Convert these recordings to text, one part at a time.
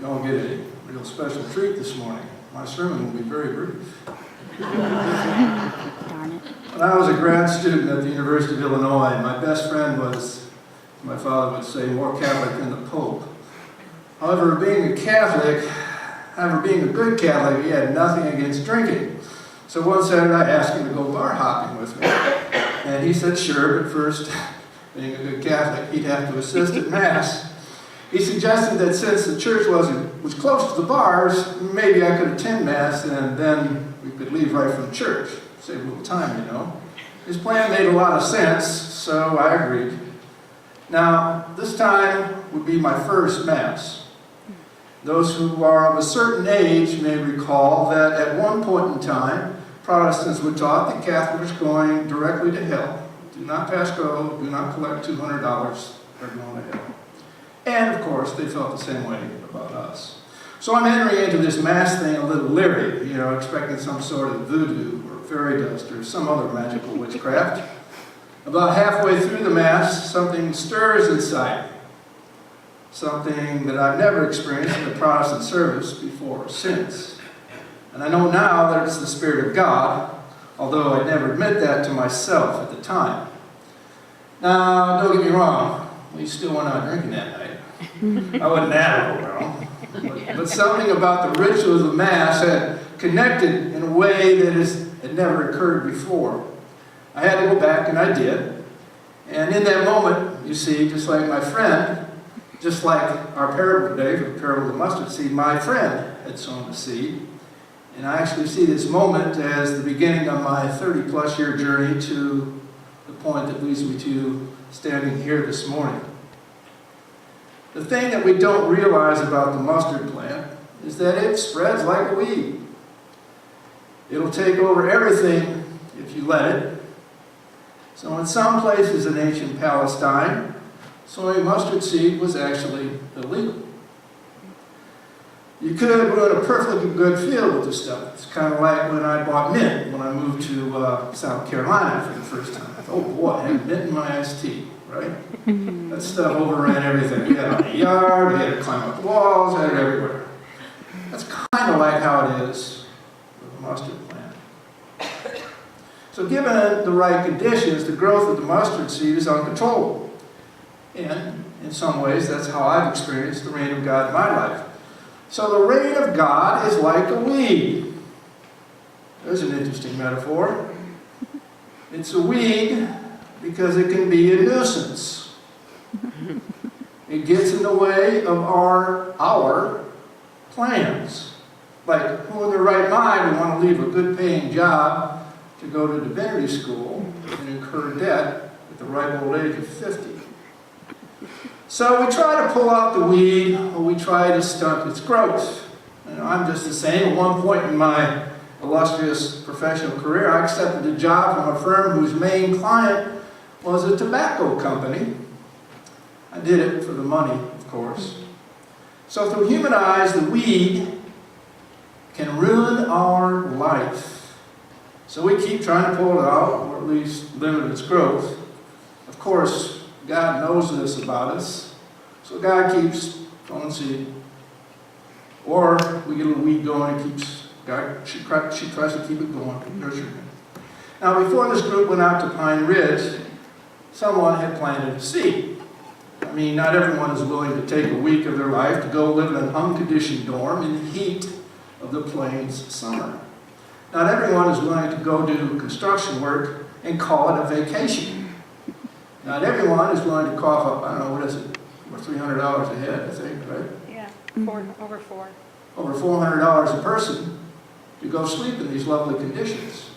don't get a real special treat this morning. My sermon will be very brief. Darn it. When I was a grad student at the University of Illinois, my best friend was, my father would say, more Catholic than the Pope. However, being a good Catholic, he had nothing against drinking. So one Saturday I asked him to go bar hopping with me. And he said sure, but first, being a good Catholic, he'd have to assist at Mass. He suggested that since the church was close to the bars, maybe I could attend Mass and then we could leave right from church. Save a little time, you know. His plan made a lot of sense, so I agreed. Now, this time would be my first Mass. Those who are of a certain age may recall that at one point in time, Protestants were taught that Catholics are going directly to hell. Do not pass go, do not collect $200, they're going to hell. And of course, they felt the same way about us. So I'm entering into this Mass thing a little leery, you know, expecting some sort of voodoo or fairy dust or some other magical witchcraft. About halfway through the Mass, something stirs inside me. Something that I've never experienced in a Protestant service before or since. And I know now that it's the Spirit of God, although I'd never admit that to myself at the time. Now, don't get me wrong, we still went out drinking that night. I wasn't that old, but something about the ritual of the Mass had connected in a way that had never occurred before. I had to go back, and I did. And in that moment, you see, just like my friend, just like our parable today, the parable of the mustard seed, my friend had sown the seed. And I actually see this moment as the beginning of my 30-plus year journey to the point that leads me to standing here this morning. The thing that we don't realize about the mustard plant is that it spreads like a weed. It'll take over everything if you let it. So in some places in ancient Palestine, sowing mustard seed was actually illegal. You could ruin a perfectly good field with this stuff. It's kind of like when I bought mint when I moved to South Carolina for the first time. I thought, oh boy, I had mint in my iced tea, right? That stuff overran everything. We had it in the yard, we had to climb up walls, we had it everywhere. That's kind of like how it is with the mustard plant. So given the right conditions, the growth of the mustard seed is uncontrollable. And in some ways, that's how I've experienced the reign of God in my life. So the reign of God is like a weed. There's an interesting metaphor. It's a weed because it can be a nuisance. It gets in the way of our plans. Like, who in their right mind would want to leave a good-paying job to go to divinity school and incur debt at the ripe old age of 50? So we try to pull out the weed, or we try to stunt its growth. You know, I'm just the same. At one point in my illustrious professional career, I accepted a job from a firm whose main client was a tobacco company. I did it for the money, of course. So through human eyes, the weed can ruin our life. So we keep trying to pull it out, or at least limit its growth. Of course, God knows this about us, so God keeps sowing seed. Or we get a little weed going, she tries to keep it going, nurturing it. Now, before this group went out to Pine Ridge, someone had planted a seed. I mean, not everyone is willing to take a week of their life to go live in an unconditioned dorm in the heat of the Plains summer. Not everyone is willing to go do construction work and call it a vacation. Not everyone is willing to cough up, I don't know, what is it, over $300 a head, I think, right? Yeah, over four. Over $400 a person to go sleep in these lovely conditions.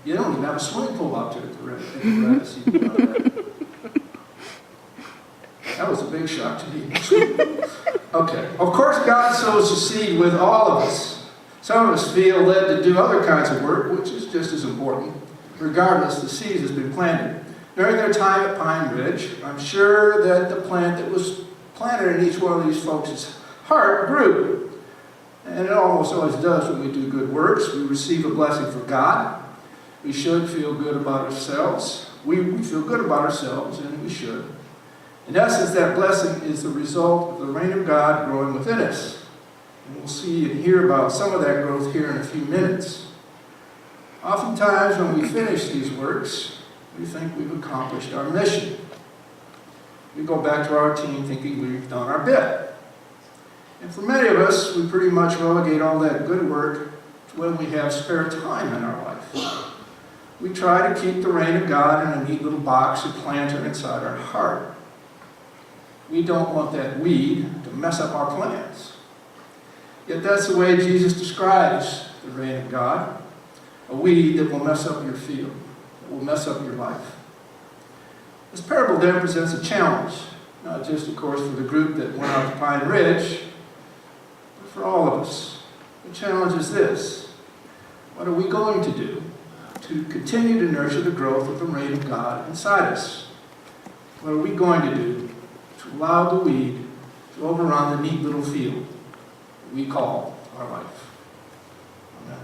You don't even have a swimming pool out there at the Radisson. That was a big shock to me. Okay, of course God sows the seed with all of us. Some of us feel led to do other kinds of work, which is just as important. Regardless, the seed has been planted. During their time at Pine Ridge, I'm sure that the plant that was planted in each one of these folks' heart grew. And it almost always does when we do good works. We receive a blessing from God. We should feel good about ourselves. We feel good about ourselves, and we should. In essence, that blessing is the result of the reign of God growing within us. And we'll see and hear about some of that growth here in a few minutes. Oftentimes when we finish these works, we think we've accomplished our mission. We go back to our team thinking we've done our bit. And for many of us, we pretty much relegate all that good work to when we have spare time in our life. We try to keep the reign of God in a neat little box or planter inside our heart. We don't want that weed to mess up our plans. Yet that's the way Jesus describes the reign of God, a weed that will mess up your field, that will mess up your life. This parable then presents a challenge, not just, of course, for the group that went out to Pine Ridge, but for all of us. The challenge is this: what are we going to do to continue to nurture the growth of the reign of God inside us? What are we going to do to allow the weed to overrun the neat little field that we call our life? Amen.